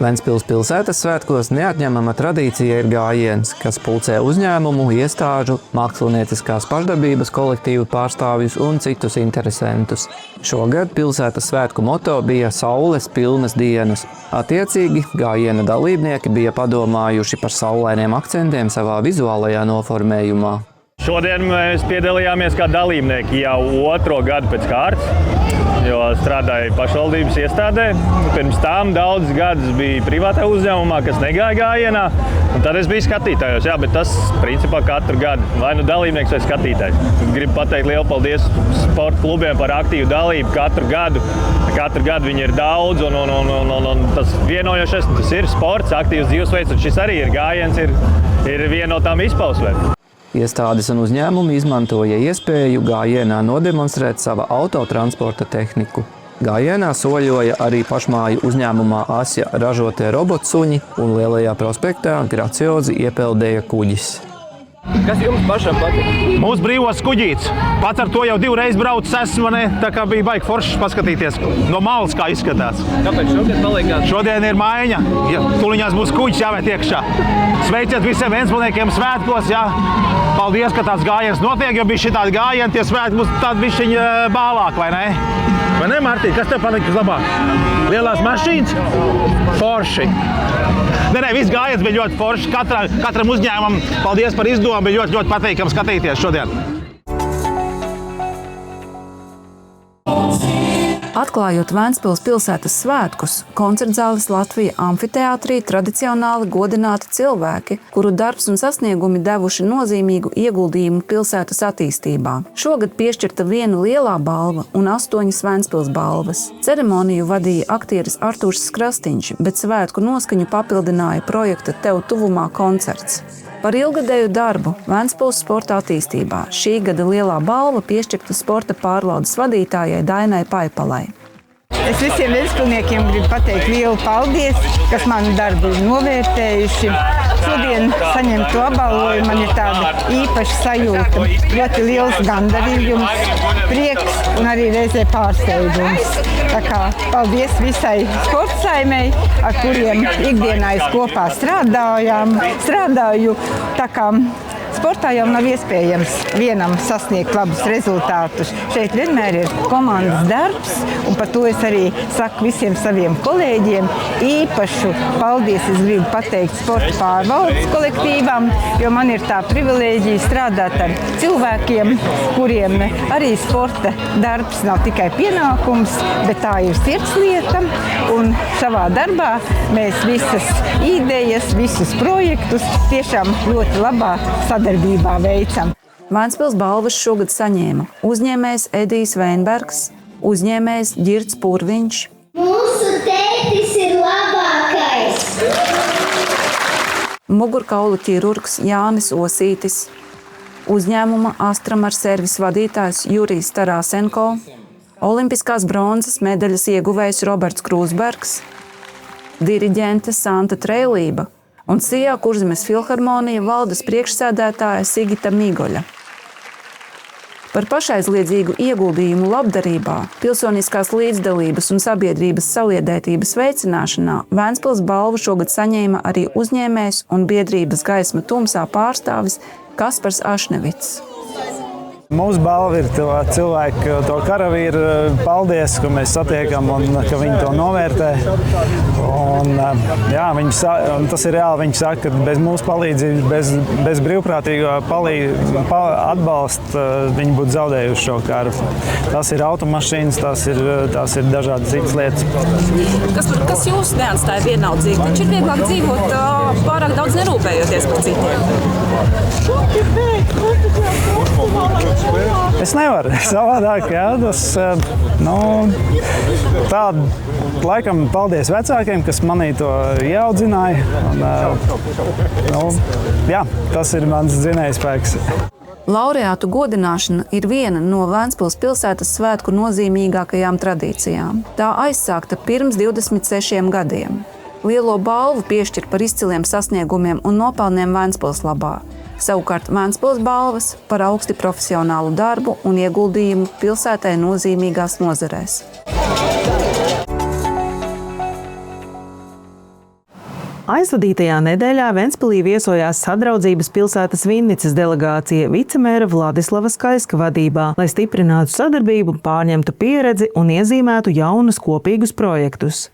Ventspils pilsētas svētkos neatņemama tradīcija ir gājiens, kas pulcē uzņēmumu, iestāžu, mākslinieciskās pašdarbības kolektīvu pārstāvjus un citus interesentus. Šogad pilsētas svētku moto bija Saules pilnas dienas. Attiecīgi, gājiena dalībnieki bija padomājuši par saulainiem akcentiem savā vizuālajā noformējumā. Šodien mēs piedalījāmies kā dalībnieki jau 2. gadu pēc kārtas, jo strādāju pašvaldības iestādē. Pirms tam daudzus gadus bija privātā uzņēmumā, kas negāja gājienā, un tad es biju skatītājos. Jā, bet tas principā katru gadu, vai nu dalībnieks vai skatītājs. Gribu pateikt lielu paldies sporta klubiem par aktīvu dalību katru gadu. Katru gadu viņi ir daudz, un tas vienojošais, tas ir sports, aktīvs dzīvesveids, un šis arī ir gājiens, ir viena no tām izpausmēm. Iestādes un uzņēmumi izmantoja iespēju gājienā nodemonstrēt sava autotransporta tehniku. Gājienā soļoja arī pašmāju uzņēmumā Asja ražotie robotsuņi un Lielajā prospektā graciozi iepeldēja kuģis. Kas jums pašam patīk? Mūsu brīvos kuģīts. Pats ar to jau 2 reizes braucis esmu, tā kā bija baigi forši paskatīties no malas, kā izskatās. Kāpēc šodien paliekāt? Šodien ir maiņa. Tuliņās būs kuģis jāvērt iekšā. Sveiciet visiem ventspilsniekiem svētkos, jā. Paldies, ka tāds gājiens notiek, jo bija šitādi gājieni, tie svētki būs tādi bišķiņi bālāk, vai ne? Vai ne, Martī? Kas tev patīk labāk? Lielās mašīnas? Forši. Nē, viss gājiens bija ļoti forši. Katram uzņēmumam paldies par izdomu, bija ļoti patīkami skatīties šodien. Atklājot Ventspils pilsētas svētkus, koncertzāles Latvija amfiteātrī tradicionāli godināti cilvēki, kuru darbs un sasniegumi devuši nozīmīgu ieguldījumu pilsētas attīstībā. Šogad piešķirta 1 lielā balva un 8 Ventspils balvas. Ceremoniju vadīja aktieris Artūrs Skrastiņš, bet svētku noskaņu papildināja projekta Tev tuvumā koncerts. Par ilgadēju darbu Ventspils sporta attīstībā šī gada lielā balva piešķirta sporta pārvaldes vadītājai Dainai Paipalai. Es visiem ventspilsniekiem gribu pateikt lielu paldies, kas manu darbu ir novērtējuši. Šodien saņemt to apbalvojumu man ir tāda īpaša sajūta. Ļoti liels gandarījums, prieks un arī reizē pārsteigums. Tā kā paldies visai sporta saimei, ar kuriem ikdienā es kopā strādāju. Tā kā sportā jau nav iespējams vienam sasniegt labus rezultātus. Šeit vienmēr ir komandas darbs, un par to es arī saku visiem saviem kolēģiem. Īpašu paldies es gribu pateikt sporta pārvaldes kolektīvam, jo man ir tā privilēģija strādāt ar cilvēkiem, kuriem arī sporta darbs nav tikai pienākums, bet tā ir sirdslieta, un savā darbā mēs visas idejas, visus projektus tiešām ļoti labā sadarbībā veicam. Ventspils balvas šogad saņēma uzņēmējs Edijs Veinbergs, uzņēmējs Ģirds Purviņš. Mūsu tētis ir labākais! Mugurkaulu ķirurgs Jānis Osītis, uzņēmuma Astramar servis vadītājs Jurijs Tarasenko, olimpiskās bronzas medaļas ieguvējs Roberts Krūsbergs, diriģente Santa Treilība un Sijā Kurzemes filharmonija valdes priekšsēdētāja Sigita Migoļa. Par pašaizliedzīgu ieguldījumu labdarībā, pilsoniskās līdzdalības un sabiedrības saliedētības veicināšanā Ventspils balvu šogad saņēma arī uzņēmējs un biedrības Gaisma tumsā pārstāvis Kaspars Ašnevits. Mūsu balva ir cilvēki, to karavīru. Paldies, ka mēs satiekam un ka viņi to novērtē. Un, jā, tas ir reāli. Viņi saka, ka bez mūsu palīdzības, bez brīvprātīgo atbalsta viņi būtu zaudējuši šo karu. Tas ir automašīnas, tās ir dažādas citas lietas. Kas jūs neatstāja vienaldzīgi? Taču ir vieglāk dzīvot pārāk daudz nerūpējoties par citiem. Es nevaru savādāk, jā, tāda, laikam, paldies vecākiem, kas manī to ieaudzināja. Jā, tas ir mans dzinējspēks. Laureātu godināšana ir viena no Ventspils pilsētas svētku nozīmīgākajām tradīcijām. Tā aizsākta pirms 26 gadiem. Lielo balvu piešķir par izciliem sasniegumiem un nopelniem Ventspils labā. Savukārt Ventspils balvas par augsti profesionālu darbu un ieguldījumu pilsētai nozīmīgās nozarēs. Aizvadītajā nedēļā Ventspilī viesojās Sadraudzības pilsētas Vinnicas delegācija vicemēra Vladislava Skaļska vadībā, lai stiprinātu sadarbību, pārņemtu pieredzi un iezīmētu jaunus kopīgus projektus.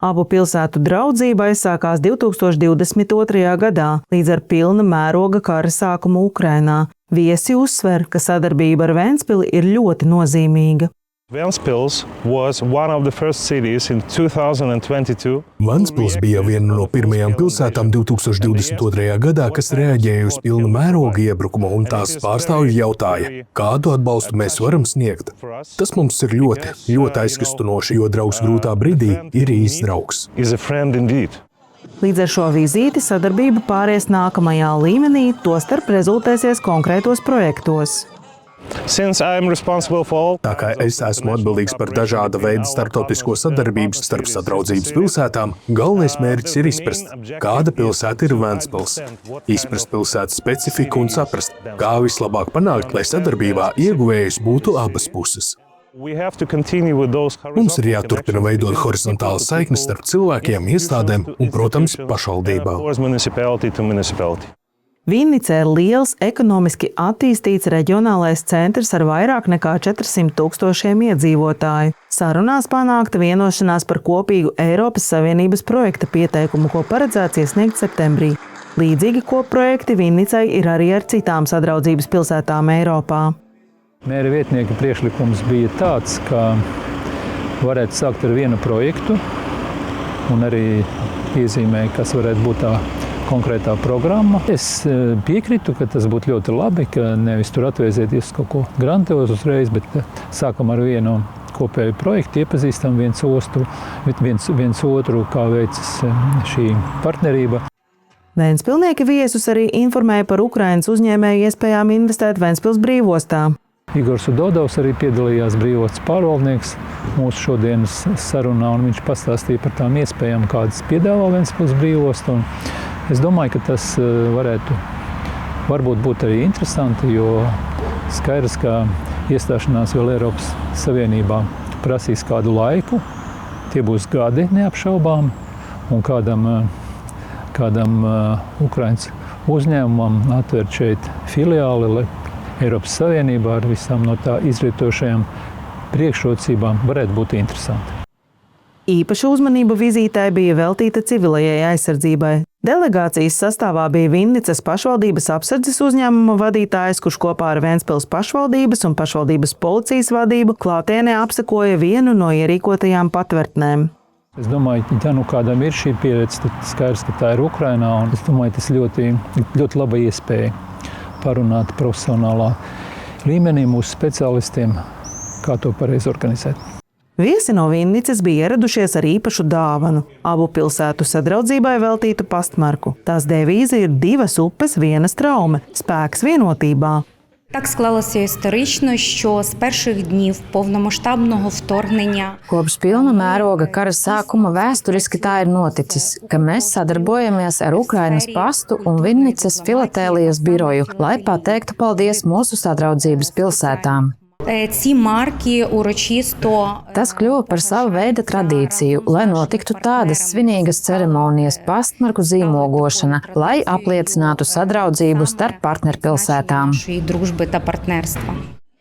Abu pilsētu draudzība aizsākās 2022. gadā, līdz ar pilna mēroga kara sākumu Ukrainā. Viesi uzsver, ka sadarbība ar Ventspili ir ļoti nozīmīga. Ventspils was one of the first cities in 2022. Ventspils bija viena no pirmajām pilsētām 2022. gadā, kas reaģēja uz pilnu mēroga iebrukumu, un tās pārstāvji jautāja, kādu atbalstu mēs varam sniegt. Tas mums ir ļoti aizkustinoši, jo draugs grūtā brīdī ir īsts draugs. Līdz ar šo vizīti sadarbība pāries nākamajā līmenī, tostarp rezultēsies konkrētos projektos. Tā kā es esmu atbildīgs par dažāda veida starptautisko sadarbību starp Sadraudzības pilsētām, galvenais mērķis ir izprast, kāda pilsēta ir Ventspils, izprast pilsētas specifiku un saprast, kā vislabāk panākt, lai sadarbībā ieguvējis būtu abas puses. Mums ir jāturpina veidot horizontālas saiknes starp cilvēkiem, iestādēm un, protams, pašvaldībām. Vinnice ir liels, ekonomiski attīstīts reģionālais centrs ar vairāk nekā 400 000 iedzīvotāju. Sarunās panākta vienošanās par kopīgu Eiropas Savienības projekta pieteikumu, ko paredzēts iesniegt septembrī. Līdzīgi kopprojekti Vinnicei ir arī ar citām sadraudzības pilsētām Eiropā. Mēra vietnieka priekšlikums bija tāds, ka varētu sākt ar vienu projektu un arī iezīmēja, kas varētu būt tā konkrētā programma. Es piekrītu, ka tas būtu ļoti labi, ka nevis tur atvēsieties kaut ko grandiozu uzreiz, bet sākam ar vienu kopēju projektu, iepazīstam viens otru, kā veicas šī partnerība. Ventspilnieki viesus arī informēja par Ukrainas uzņēmēju iespējām investēt Ventspils brīvostā. Igors Udodovs arī piedalījās brīvostas pārvaldnieks mūsu šodienas sarunā, un viņš pastāstīja par tām iespējām, kādas piedāvā Ventspils brīvosta. Es domāju, ka tas varbūt būt arī interesanti, jo skaidrs, ka iestāšanās vēl Eiropas Savienībā prasīs kādu laiku. Tie būs gadi neapšaubām, un kādam Ukrainas uzņēmumam atvērt šeit filiāli Eiropas Savienībā ar visām no tā izrietošajām priekšrocībām varētu būt interesanti. Īpaša uzmanība vizītē bija veltīta civilajai aizsardzībai. Delegācijas sastāvā bija Vinnicas pašvaldības apsardzes uzņēmuma vadītājs, kurš kopā ar Ventspils pašvaldības un pašvaldības policijas vadību klātienē apsekoja vienu no ierīkotajām patvertnēm. Es domāju, ja nu kādam ir šī pieredze, tad skaidrs, ka tā ir Ukrainā, un es domāju, tas ļoti laba iespēja parunāt profesionālā līmenī mūsu speciālistiem, kā to pareizi organizēt. Viesi no Vinnicas bija ieradušies ar īpašu dāvanu – abu pilsētu sadraudzībai veltītu pastmarku. Tās devīze ir 2 upes, 1 traume – spēks vienotībā. Так склалося історично, що з перших днів повномасштабного вторгнення Kopš pilna mēroga kara sākuma vēsturiski tā ir noticis, ka mēs sadarbojamies ar Ukrainas pastu un Vinnicas filatēlijas biroju, lai pateiktu paldies mūsu sadraudzības pilsētām. ці марки урочисто Tas kļuva par savu veidu tradīciju, lai notiktu tādas svinīgas ceremonijas pastmarku zīmogošana, lai apliecinātu sadraudzību starp partnerpilsētām. дружби та партнерства.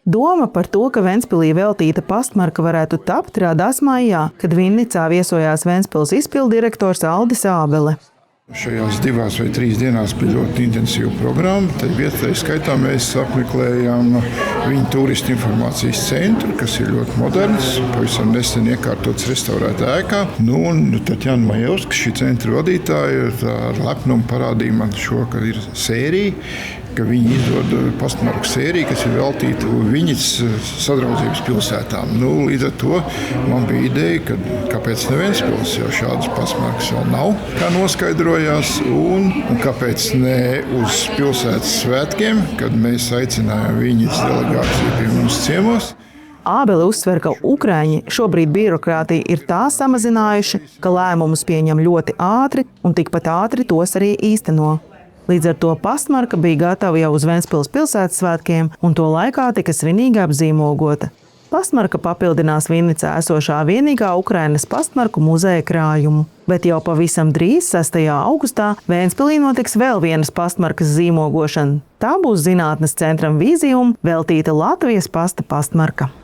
Doma par to, ka Ventspilī veltīta pastmarka varētu tapt, radās maijā, kad Vinnicā viesojās Ventspils izpilddirektors Aldis Ābele. Šajās 2 vai 3 dienās bija ļoti intensīva programma. Tad vietējā skaitā mēs apmeklējām viņu turistu informācijas centru, kas ir ļoti moderns, pavisam nesen iekārtots restaurētā ēkā. Un Tatjana Majevska, šī centra vadītāja, ar lepnumu parādīja man šo, ka ir sērija, ka viņi izdod pastmarku sēriju, kas ir veltīta viņas sadraudzības pilsētām. Līdz ar to man bija ideja, kāpēc ne Ventspils, jo šādas pastmarkas vēl nav, kā noskaidrojās, un kāpēc ne uz pilsētas svētkiem, kad mēs aicinājām viņas delegāciju pie mums ciemos. Ābele uzsver, ka Ukraiņi šobrīd birokrātija ir tā samazinājuši, ka lēmumus pieņem ļoti ātri un tikpat ātri tos arī īsteno. Līdz ar to pastmarka bija gatava jau uz Ventspils pilsētas svētkiem, un to laikā tika svinīgi apzīmogota. Pastmarka papildinās Vinnicā esošā vienīgā Ukrainas pastmarku muzeja krājumu. Bet jau pavisam drīz, 6. augustā, Ventspilī notiks vēl vienas pastmarkas zīmogošana. Tā būs zinātnes centram Vizijum veltīta Latvijas pasta pastmarka.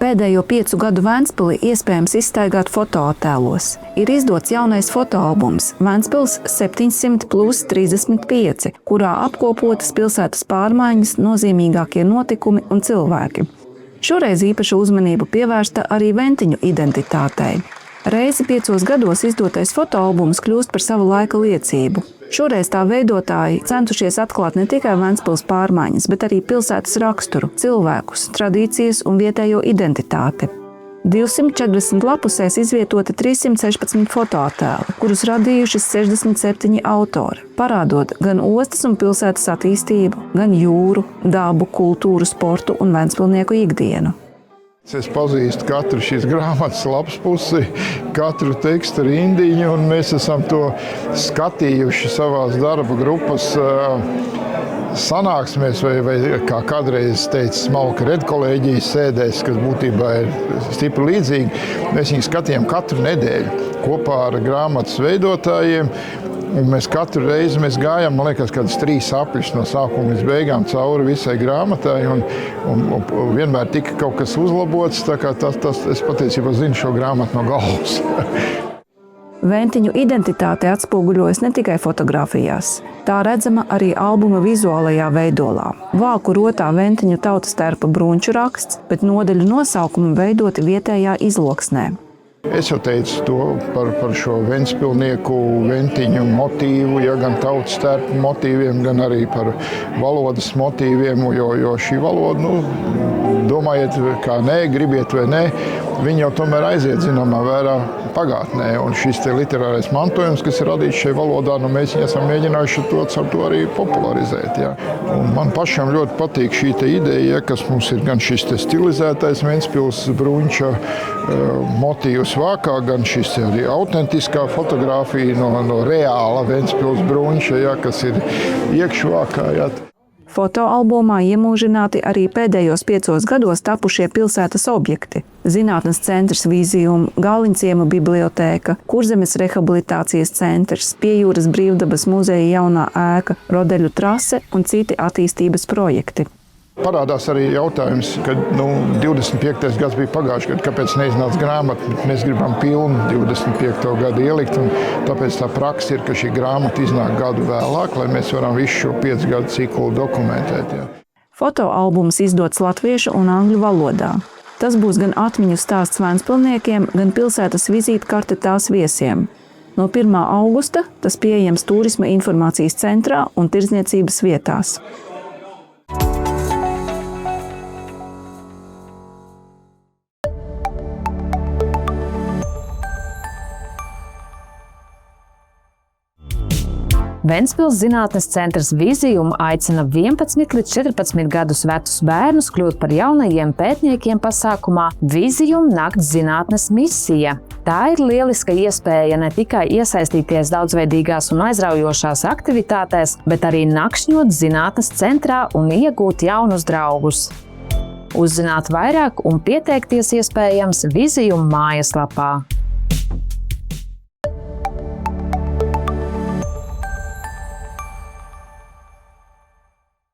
Pēdējo 5 gadu Ventspili iespējams izstaigāt fotoattēlos. Ir izdots jaunais fotoalbums Ventspils 700+35, kurā apkopotas pilsētas pārmaiņas, nozīmīgākie notikumi un cilvēki. Šoreiz īpaša uzmanība pievērsta arī Ventiņu identitātei. Reizi 5 gados izdotais fotoalbums kļūst par savu laika liecību. Šoreiz tā veidotāji centušies atklāt ne tikai Ventspils pārmaiņas, bet arī pilsētas raksturu, cilvēkus, tradīcijas un vietējo identitāti. 240 lapusēs izvietoti 316 fotoattēli, kurus radījuši 67 autori, parādot gan ostas un pilsētas attīstību, gan jūru, dabu, kultūru, sportu un ventspilnieku ikdienu. Es pazīstu katru šīs grāmatas lapspusi, katru tekstu rindiņu, un mēs esam to skatījuši savās darba grupas sanāksmēs, vai kā kādreiz teica smalka redkolēģijas sēdēs, kas būtībā ir stipri līdzīgi. Mēs viņu skatījām katru nedēļu kopā ar grāmatas veidotājiem. Un mēs katru reizi gājām, man liekas, kādas 3 apļus no sākuma līdz beigām cauri visai grāmatai, un vienmēr tika kaut kas uzlabots, tā kā es patiesībā zinu šo grāmatu no galvas. Ventiņu identitāte atspoguļojas ne tikai fotografijās. Tā redzama arī albuma vizuālajā veidolā. Vāku rotā Ventiņu tautas tērpa bruņču raksts, bet nodaļu nosaukumi veidoti vietējā izloksnē. Es jau teicu to par šo ventspilnieku Ventiņu motīvu, ja gan tautas tērpu motīviem, gan arī par valodas motīviem, jo šī valoda, domājiet, kā nē, gribiet vai nē, viņi jau tomēr aiziet zināmā vērā pagātnē. Un šis te literārais mantojums, kas ir radīts šajā valodā, mēs viņu esam mēģinājuši to arī popularizēt. Ja. Un man pašam ļoti patīk šī te ideja, kas mums ir gan šis te stilizētais Ventspils bruņča motīvs vākā, gan šis arī autentiskā fotografija no reāla Ventspils bruņča, ja, kas ir iekšvākā. Ja. Fotoalbumā iemūžināti arī pēdējos 5 gados tapušie pilsētas objekti – Zinātnes centrs Vizijum, Galiņciema bibliotēka, Kurzemes rehabilitācijas centrs, Piejūras brīvdabas muzeja jaunā ēka, Rodeļu trase un citi attīstības projekti. Parādās arī jautājums, ka 25. gads bija pagājuši gadu, kāpēc neiznāca grāmata. Mēs gribam pilnu 25. gadu ielikt, un tāpēc tā praksa ir, ka šī grāmata iznāk gadu vēlāk, lai mēs varam visu šo 5 gadu ciklu dokumentēt. Jā. Fotoalbums izdots latviešu un angļu valodā. Tas būs gan atmiņu stāsts ventspilniekiem, gan pilsētas vizītkarte tās viesiem. No 1. augusta tas pieejams Turisma informācijas centrā un tirdzniecības vietās. Ventspils Zinātnes centrs Vizijum aicina 11 līdz 14 gadus vecus bērnus kļūt par jaunajiem pētniekiem pasākumā Vizijum nakts zinātnes misija. Tā ir lieliska iespēja ne tikai iesaistīties daudzveidīgās un aizraujošās aktivitātēs, bet arī nakšņot zinātnes centrā un iegūt jaunus draugus. Uzzināt vairāk un pieteikties iespējams Vizijum mājaslapā.